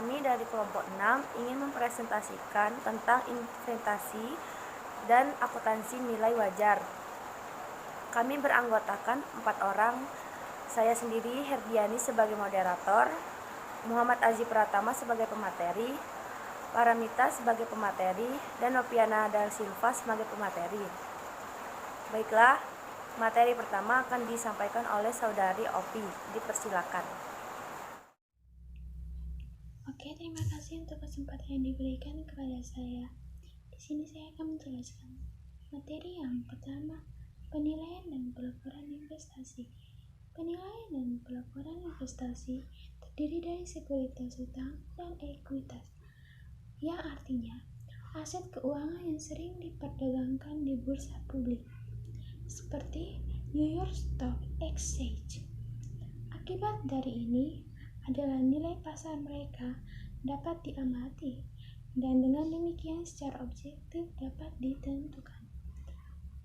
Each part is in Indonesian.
Kami dari kelompok 6 ingin mempresentasikan tentang investasi dan akuntansi nilai wajar. Kami beranggotakan 4 orang, saya sendiri Herdiani sebagai moderator, Muhammad Aziz Pratama sebagai pemateri, Paramita sebagai pemateri, dan Nopiana Dal Silva sebagai pemateri. Baiklah, materi pertama akan disampaikan oleh Saudari Opi. Dipersilakan. Oke, terima kasih untuk kesempatan yang diberikan kepada saya. Di sini saya akan menjelaskan materi yang pertama, penilaian dan pelaporan investasi. Penilaian dan pelaporan investasi terdiri dari sekuritas utang dan ekuitas, yang artinya aset keuangan yang sering diperdagangkan di bursa publik, seperti New York Stock Exchange. Akibat dari ini adalah nilai pasar mereka dapat diamati dan dengan demikian secara objektif dapat ditentukan.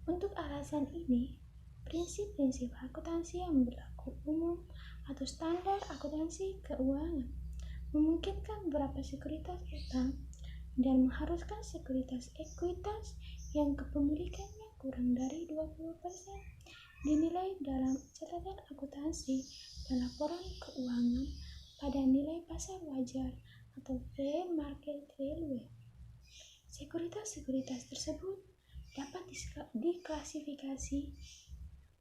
Untuk alasan ini, prinsip-prinsip akuntansi yang berlaku umum atau standar akuntansi keuangan memungkinkan beberapa sekuritas utang dan mengharuskan sekuritas ekuitas yang kepemilikannya kurang dari 20% dinilai dalam catatan akuntansi dan laporan keuangan pada nilai pasar wajar atau fair market value. Sekuritas-sekuritas tersebut dapat diklasifikasi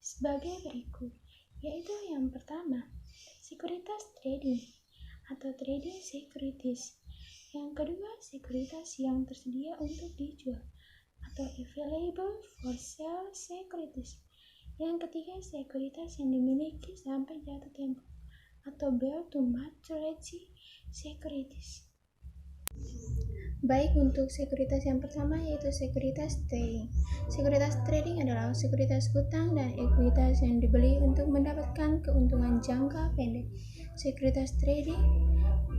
sebagai berikut, yaitu yang pertama, sekuritas trading atau trading securities. Yang kedua, sekuritas yang tersedia untuk dijual atau available for sale securities. Yang ketiga, sekuritas yang dimiliki sampai jatuh tempo atau build to maturity securities. Baik, untuk sekuritas yang pertama yaitu sekuritas trading. Sekuritas trading adalah sekuritas utang dan ekuitas yang dibeli untuk mendapatkan keuntungan jangka pendek. Sekuritas trading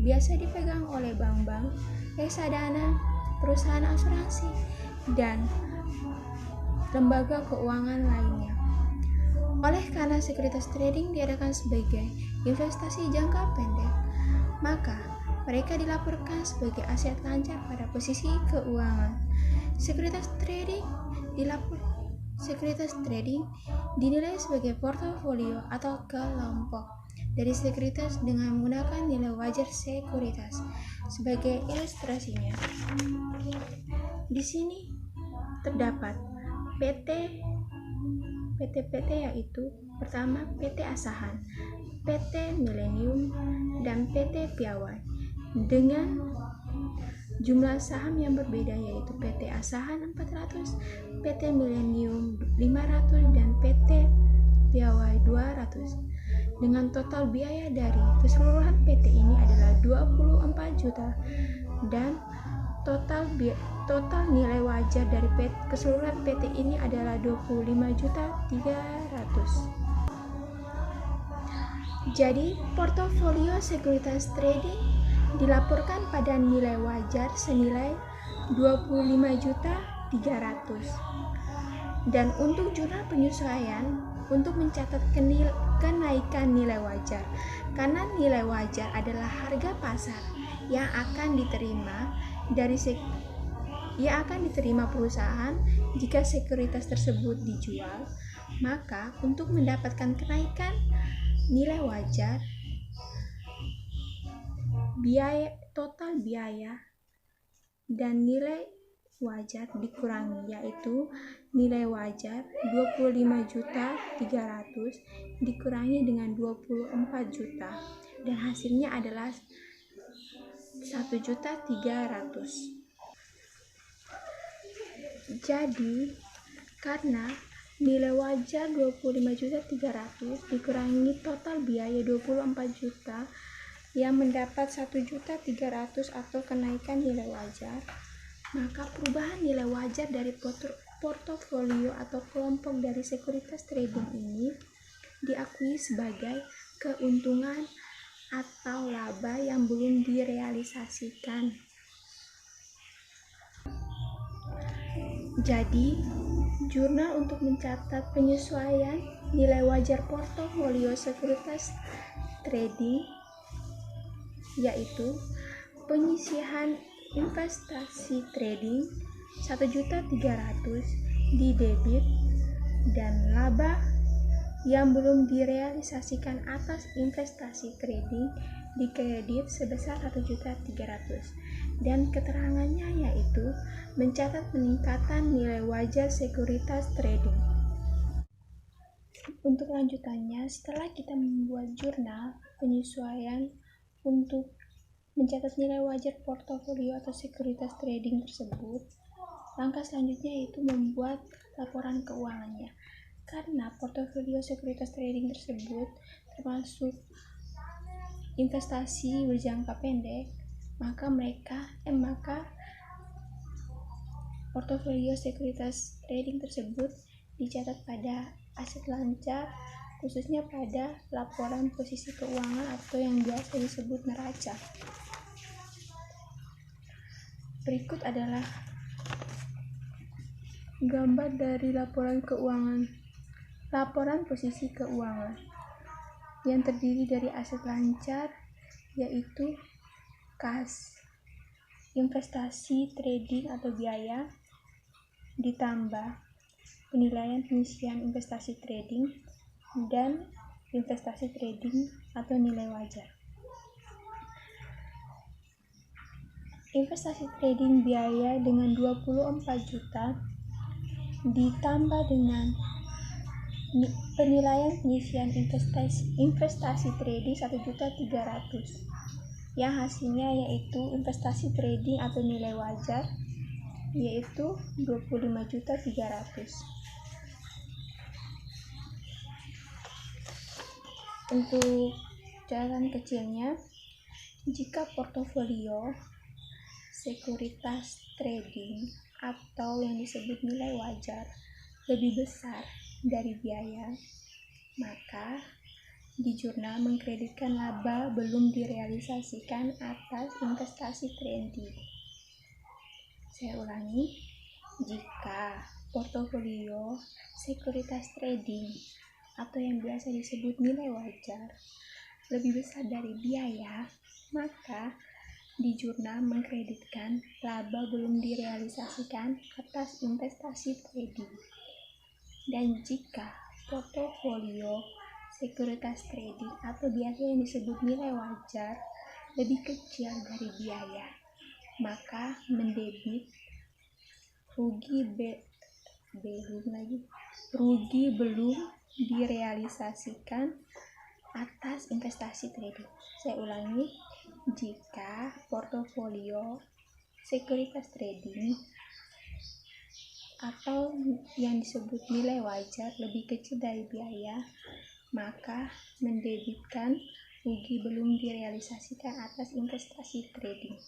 biasa dipegang oleh bank-bank, reksadana, perusahaan asuransi, dan lembaga keuangan lainnya. Oleh karena sekuritas trading diadakan sebagai investasi jangka pendek, maka mereka dilaporkan sebagai aset lancar pada posisi keuangan. Sekuritas trading dinilai sebagai portofolio atau kelompok dari sekuritas dengan menggunakan nilai wajar sekuritas. Sebagai ilustrasinya, di sini terdapat PT yaitu pertama PT Asahan, PT Millennium, dan PT Piawai dengan jumlah saham yang berbeda yaitu PT Asahan 400, PT Millennium 500, dan PT Piawai 200. Dengan total biaya dari keseluruhan PT ini adalah 24 juta dan total nilai wajar dari keseluruhan PT ini adalah 25.300.000. Jadi, portofolio sekuritas trading dilaporkan pada nilai wajar senilai 25.300.000. Dan untuk jurnal penyesuaian untuk mencatat kenaikan nilai wajar, karena nilai wajar adalah harga pasar yang akan diterima perusahaan jika sekuritas tersebut dijual, maka untuk mendapatkan kenaikan nilai wajar, total biaya dan nilai wajar dikurangi, yaitu nilai wajar 25.300.000 dikurangi dengan 24 juta dan hasilnya adalah 1.300.000. Jadi, karena nilai wajar 25.300.000 dikurangi total biaya 24 juta yang mendapat 1.300.000 atau kenaikan nilai wajar, maka perubahan nilai wajar dari portofolio atau kelompok dari sekuritas trading ini diakui sebagai keuntungan atau laba yang belum direalisasikan. Jadi, jurnal untuk mencatat penyesuaian nilai wajar portofolio sekuritas trading yaitu penyisihan investasi trading 1.300.000 di debit dan laba yang belum direalisasikan atas investasi trading di kredit sebesar 1.300.000 dan keterangannya yaitu mencatat peningkatan nilai wajar sekuritas trading. Untuk lanjutannya, setelah kita membuat jurnal penyesuaian untuk mencatat nilai wajar portofolio atau sekuritas trading tersebut, langkah selanjutnya yaitu membuat laporan keuangannya. Karena portofolio sekuritas trading tersebut termasuk investasi berjangka pendek, maka portofolio sekuritas trading tersebut dicatat pada aset lancar, khususnya pada laporan posisi keuangan atau yang biasa disebut neraca. Berikut adalah gambar dari laporan keuangan. Laporan posisi keuangan yang terdiri dari aset lancar yaitu kas, investasi trading atau biaya, ditambah penilaian pengisian investasi trading dan investasi trading atau nilai wajar. Investasi trading biaya dengan 24 juta ditambah dengan penilaian pengisian investasi trading 1.300.000 yang hasilnya yaitu investasi trading atau nilai wajar yaitu 25.300.000. Untuk catatan kecilnya, jika portofolio sekuritas trading atau yang disebut nilai wajar lebih besar dari biaya, maka di jurnal mengkreditkan laba belum direalisasikan atas investasi trading. Saya ulangi, jika portofolio sekuritas trading atau yang biasa disebut nilai wajar lebih besar dari biaya, maka di jurnal mengkreditkan laba belum direalisasikan atas investasi trading. Dan jika portofolio sekuritas trading atau biasa yang disebut nilai wajar lebih kecil dari biaya, maka mendebit rugi belum direalisasikan atas investasi trading. Saya ulangi, jika portofolio sekuritas trading atau yang disebut nilai wajar lebih kecil dari biaya, maka mendebitkan rugi belum direalisasikan atas investasi trading.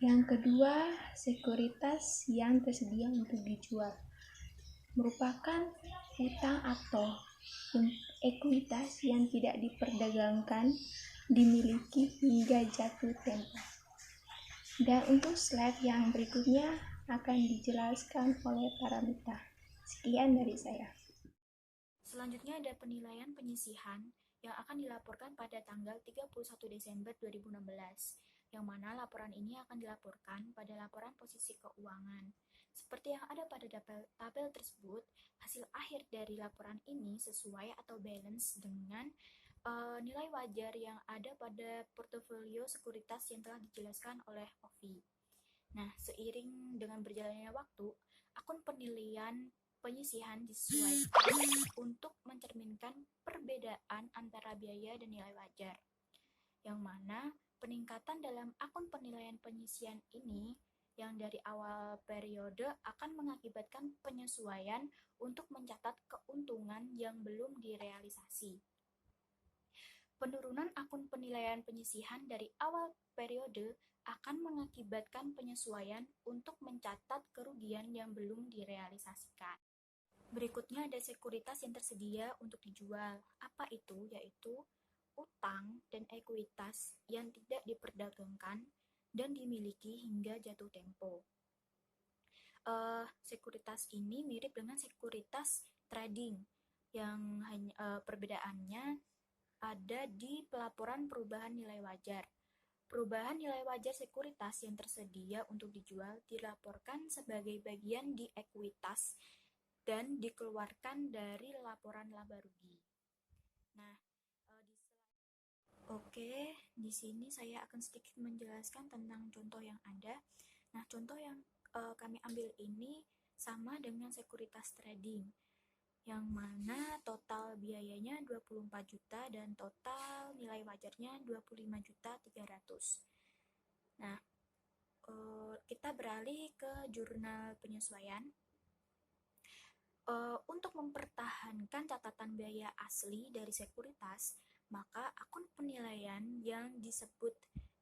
Yang kedua, sekuritas yang tersedia untuk dijual merupakan utang atau ekuitas yang tidak diperdagangkan, dimiliki hingga jatuh tempo. Dan untuk slide yang berikutnya akan dijelaskan oleh Paramita. Sekian dari saya. Selanjutnya ada penilaian penyisihan yang akan dilaporkan pada tanggal 31 Desember 2016, yang mana laporan ini akan dilaporkan pada laporan posisi keuangan. Seperti yang ada pada tabel tersebut, hasil akhir dari laporan ini sesuai atau balance dengan nilai wajar yang ada pada portofolio sekuritas yang telah dijelaskan oleh Ovi. Nah, seiring dengan berjalannya waktu, akun penilaian penyisihan disesuaikan untuk mencerminkan perbedaan antara biaya dan nilai wajar, yang mana peningkatan dalam akun penilaian penyisihan ini yang dari awal periode akan mengakibatkan penyesuaian untuk mencatat keuntungan yang belum direalisasi. Penurunan akun penilaian penyisihan dari awal periode akan mengakibatkan penyesuaian untuk mencatat kerugian yang belum direalisasikan. Berikutnya ada sekuritas yang tersedia untuk dijual. Apa itu? Yaitu utang dan ekuitas yang tidak diperdagangkan dan dimiliki hingga jatuh tempo. Sekuritas ini mirip dengan sekuritas trading yang perbedaannya ada di pelaporan perubahan nilai wajar. Perubahan nilai wajar sekuritas yang tersedia untuk dijual dilaporkan sebagai bagian di ekuitas dan dikeluarkan dari laporan laba rugi. Nah, di sini saya akan sedikit menjelaskan tentang contoh yang ada. Nah, contoh yang kami ambil ini sama dengan sekuritas trading, yang mana total biayanya 24 juta dan total nilai wajarnya 25.300.000. Nah, kita beralih ke jurnal penyesuaian. Untuk mempertahankan catatan biaya asli dari sekuritas, maka akun penilaian yang disebut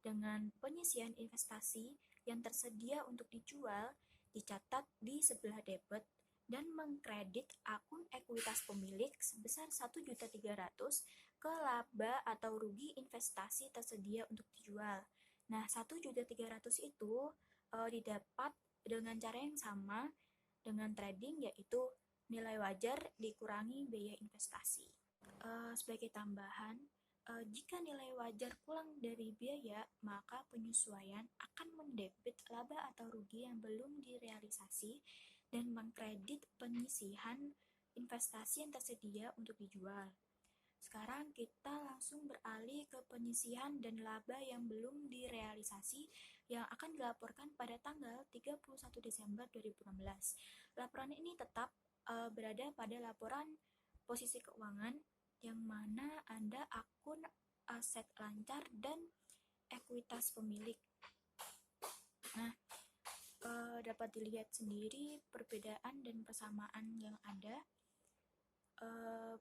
dengan penyisian investasi yang tersedia untuk dijual dicatat di sebelah debit dan mengkredit akun ekuitas pemilik sebesar 1.300.000 ke laba atau rugi investasi tersedia untuk dijual. Nah, 1.300.000 itu didapat dengan cara yang sama dengan trading, yaitu nilai wajar dikurangi biaya investasi. Sebagai tambahan, jika nilai wajar kurang dari biaya, maka penyesuaian akan mendebit laba atau rugi yang belum direalisasi dan mengkredit penyisihan investasi yang tersedia untuk dijual. Sekarang kita langsung beralih ke penyisihan dan laba yang belum direalisasi yang akan dilaporkan pada tanggal 31 Desember 2016. Laporan ini tetap berada pada laporan posisi keuangan, yang mana ada akun aset lancar dan ekuitas pemilik. Nah, dapat dilihat sendiri perbedaan dan persamaan yang ada.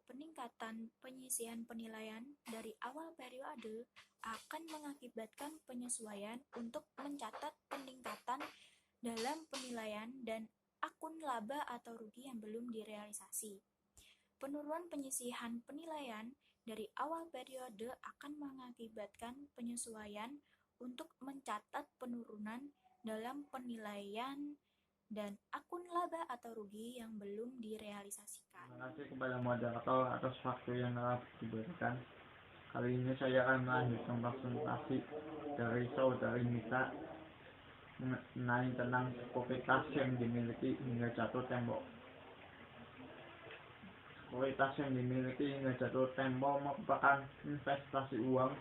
Peningkatan penyisihan penilaian dari awal periode akan mengakibatkan penyesuaian untuk mencatat peningkatan dalam penilaian dan akun laba atau rugi yang belum direalisasi. Penurunan penyisihan penilaian dari awal periode akan mengakibatkan penyesuaian untuk mencatat penurunan dalam penilaian dan akun laba atau rugi yang belum direalisasikan. Terima kasih kepada moderator atas waktu yang telah diberikan. Kali ini saya akan melanjutkan presentasi dari saudari Mita mengenai tentang sekuritas yang dimiliki hingga jatuh tempo. Sekuritas yang dimiliki hingga jatuh tempo merupakan investasi uang.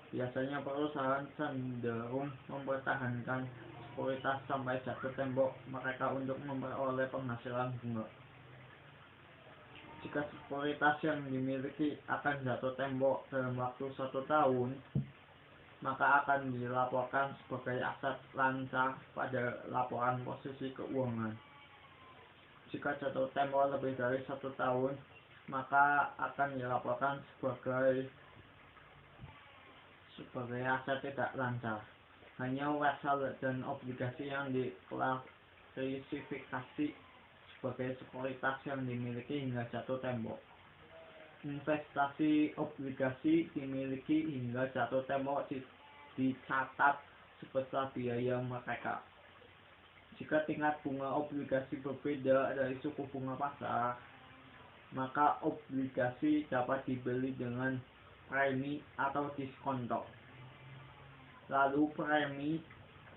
Biasanya perusahaan cenderung mempertahankan sekuritas sampai jatuh tempo mereka untuk memperoleh penghasilan bunga. Jika sekuritas yang dimiliki akan jatuh tempo dalam waktu 1 tahun, maka akan dilaporkan sebagai aset lancar pada laporan posisi keuangan. Jika jatuh tempo lebih dari 1 tahun, maka akan dilaporkan sebagai aset tidak lancar. Hanya wesel dan obligasi yang diklasifikasi sebagai sekuritas yang dimiliki hingga jatuh tempo. Investasi obligasi dimiliki hingga jatuh tempo dicatat sebesar biaya mereka. Jika tingkat bunga obligasi berbeda dari suku bunga pasar, maka obligasi dapat dibeli dengan premi atau diskonto. Lalu premi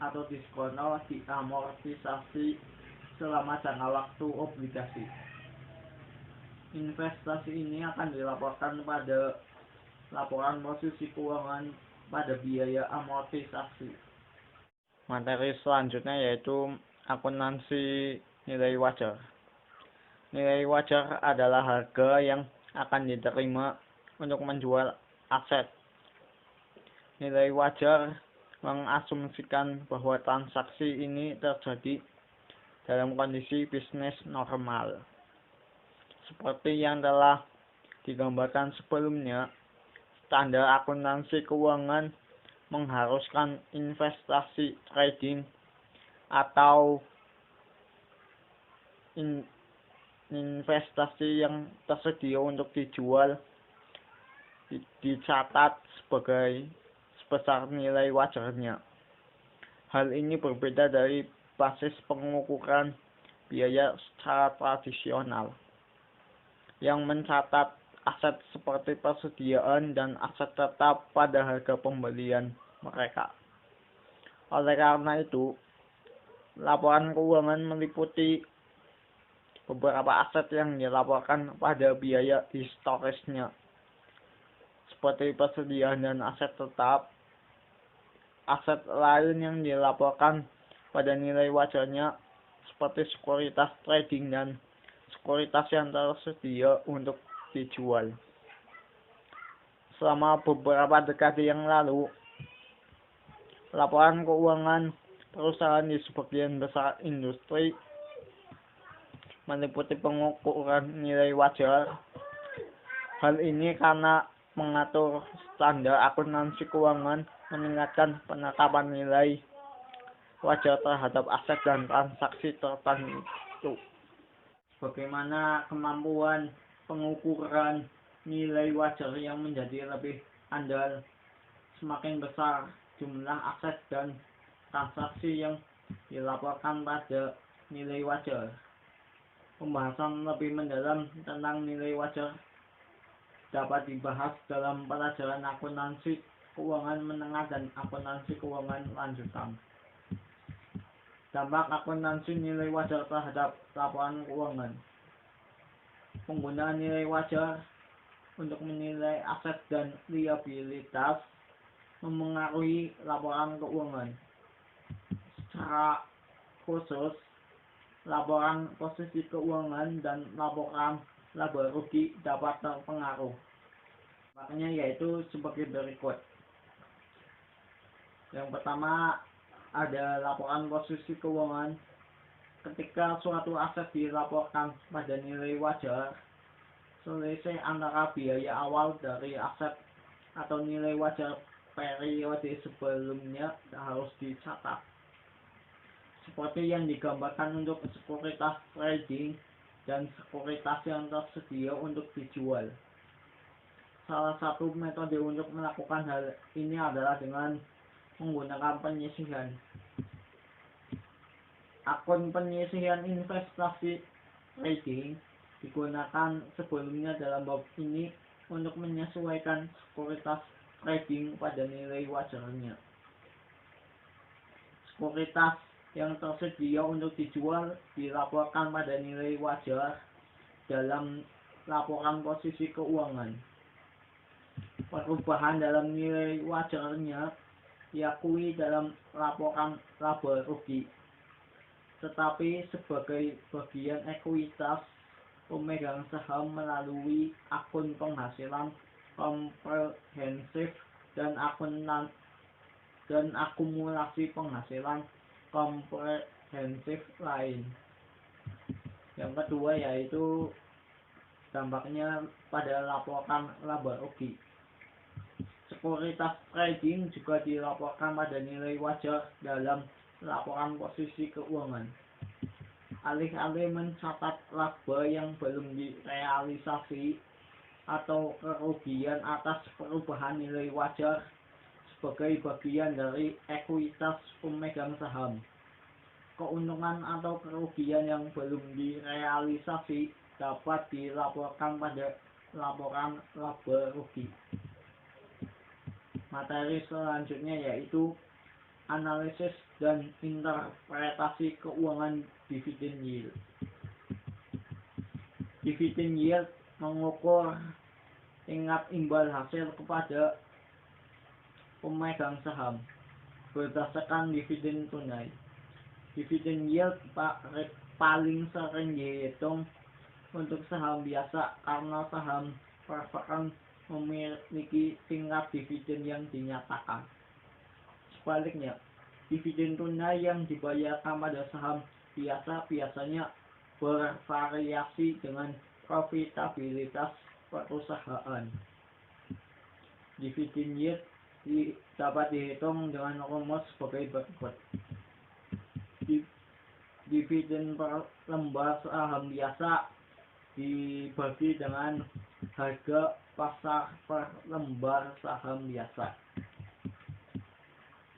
atau diskonto diamortisasi selama jangka waktu obligasi. Investasi ini akan dilaporkan pada laporan posisi keuangan pada biaya amortisasi. Materi selanjutnya yaitu akuntansi nilai wajar. Nilai wajar adalah harga yang akan diterima untuk menjual aset. Nilai wajar mengasumsikan bahwa transaksi ini terjadi dalam kondisi bisnis normal. Seperti yang telah digambarkan sebelumnya, standar akuntansi keuangan mengharuskan investasi trading atau investasi yang tersedia untuk dijual dicatat sebesar nilai wajarnya. Hal ini berbeda dari basis pengukuran biaya secara tradisional yang mencatat aset seperti persediaan dan aset tetap pada harga pembelian mereka. Oleh karena itu, laporan keuangan meliputi beberapa aset yang dilaporkan pada biaya historisnya, seperti persediaan dan aset tetap. Aset lain yang dilaporkan pada nilai wajarnya seperti sekuritas trading dan sekuritas yang tersedia untuk dijual. Selama beberapa dekade yang lalu, laporan keuangan perusahaan di sebagian besar industri meliputi pengukuran nilai wajar. Hal ini karena mengatur standar akuntansi keuangan meningkatkan penetapan nilai wajar terhadap aset dan transaksi tertentu. Bagaimana kemampuan pengukuran nilai wajar yang menjadi lebih andal semakin besar jumlah aset dan transaksi yang dilaporkan pada nilai wajar. Pembahasan lebih mendalam tentang nilai wajar dapat dibahas dalam pelajaran akuntansi keuangan menengah dan akuntansi keuangan lanjutan. Dampak akuntansi nilai wajar terhadap laporan keuangan. Penggunaan nilai wajar untuk menilai aset dan liabilitas memengaruhi laporan keuangan. Secara khusus, laporan posisi keuangan dan laporan laba rugi dapat terpengaruh. Dampaknya yaitu sebagai berikut. Yang pertama, ada laporan posisi keuangan. Ketika suatu aset dilaporkan pada nilai wajar, selisih antara biaya awal dari aset atau nilai wajar periode sebelumnya harus dicatat. Seperti yang digambarkan untuk sekuritas trading dan sekuritas yang tersedia untuk dijual. Salah satu metode untuk melakukan hal ini adalah dengan menggunakan penyisihan. Akun penyisihan investasi trading digunakan sebelumnya dalam bab ini untuk menyesuaikan sekuritas trading pada nilai wajarnya. Sekuritas yang tersedia untuk dijual dilaporkan pada nilai wajar dalam laporan posisi keuangan. Perubahan dalam nilai wajarnya diakui dalam laporan laba rugi, tetapi sebagai bagian ekuitas pemegang saham melalui akun penghasilan komprehensif dan akumulasi penghasilan komprehensif lain. Yang kedua yaitu dampaknya pada laporan laba rugi. Sekuritas trading juga dilaporkan pada nilai wajar dalam laporan posisi keuangan. Alih-alih mencatat laba yang belum direalisasi atau kerugian atas perubahan nilai wajar sebagai bagian dari ekuitas pemegang saham, keuntungan atau kerugian yang belum direalisasi dapat dilaporkan pada laporan laba rugi. Materi selanjutnya yaitu analisis dan interpretasi keuangan dividend yield. Dividend yield mengukur tingkat imbal hasil kepada pemegang saham berdasarkan dividen tunai. Dividen yield paling sering dihitung untuk saham biasa karena saham preferred memiliki tingkat dividen yang dinyatakan. Sebaliknya, dividen tunai yang dibayarkan pada saham biasa biasanya bervariasi dengan profitabilitas perusahaan. Dividen yield dapat dihitung dengan rumus sebagai berikut. Dividen per lembar saham biasa dibagi dengan harga pasar per lembar saham biasa.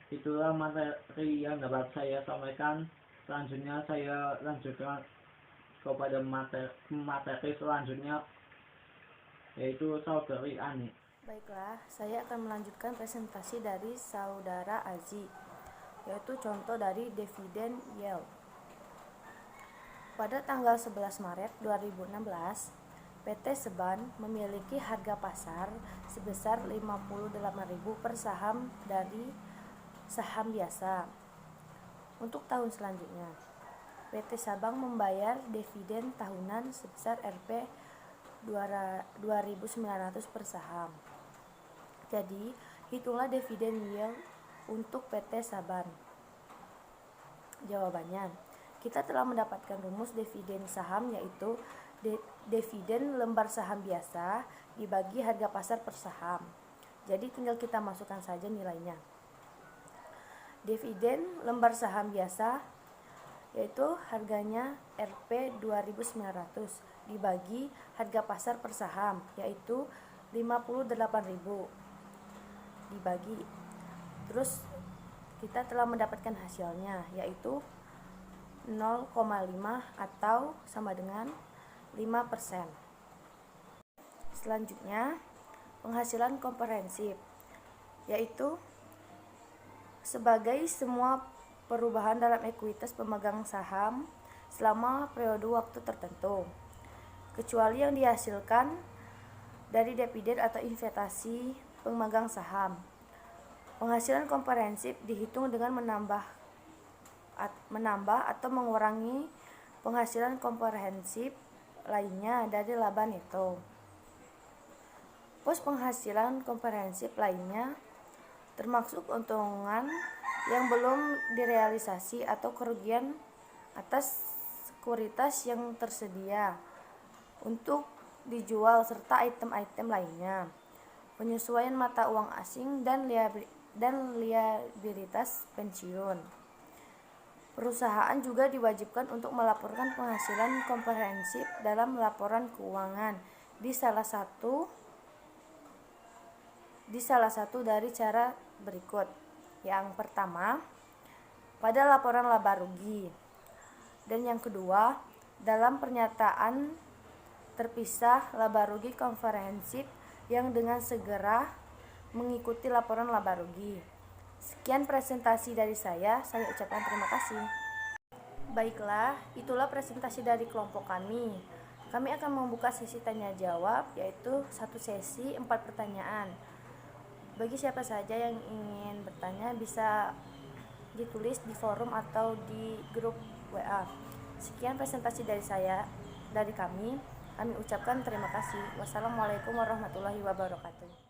Itulah materi yang dapat saya sampaikan. Selanjutnya saya lanjutkan kepada materi selanjutnya, yaitu saudari Ani. Baiklah, saya akan melanjutkan presentasi dari saudara Azi, yaitu contoh dari dividen yield. Pada tanggal 11 Maret 2016, PT Seban memiliki harga pasar sebesar 58.000 per saham dari saham biasa. Untuk tahun selanjutnya, PT Sabang membayar dividen tahunan sebesar Rp 2.900 per saham. Jadi, hitunglah dividen yield untuk PT Saban. Jawabannya, kita telah mendapatkan rumus dividen saham, yaitu dividen lembar saham biasa dibagi harga pasar per saham. Jadi tinggal kita masukkan saja nilainya. Dividen lembar saham biasa yaitu harganya Rp 2.900 dibagi harga pasar per saham, yaitu 58.000 dibagi. Terus kita telah mendapatkan hasilnya, yaitu 0,5 atau sama dengan 5%. Selanjutnya, penghasilan komprehensif, yaitu sebagai semua perubahan dalam ekuitas pemegang saham selama periode waktu tertentu, kecuali yang dihasilkan dari dividen atau investasi pemegang saham. Penghasilan komprehensif dihitung dengan menambah atau mengurangi penghasilan komprehensif lainnya dari laba neto. Pos penghasilan komprehensif lainnya termasuk keuntungan yang belum direalisasi atau kerugian atas sekuritas yang tersedia untuk dijual serta item-item lainnya, penyesuaian mata uang asing dan liabilitas pensiun. Perusahaan juga diwajibkan untuk melaporkan penghasilan komprehensif dalam laporan keuangan di salah satu dari cara berikut. Yang pertama, pada laporan laba rugi, dan yang kedua, dalam pernyataan terpisah laba rugi komprehensif yang dengan segera mengikuti laporan laba rugi. Sekian presentasi dari saya ucapkan terima kasih. Baiklah, itulah presentasi dari kelompok kami. Kami akan membuka sesi tanya jawab, yaitu satu sesi 4 pertanyaan. Bagi siapa saja yang ingin bertanya bisa ditulis di forum atau di grup WA. Sekian presentasi dari kami ucapkan terima kasih. Wassalamualaikum warahmatullahi wabarakatuh.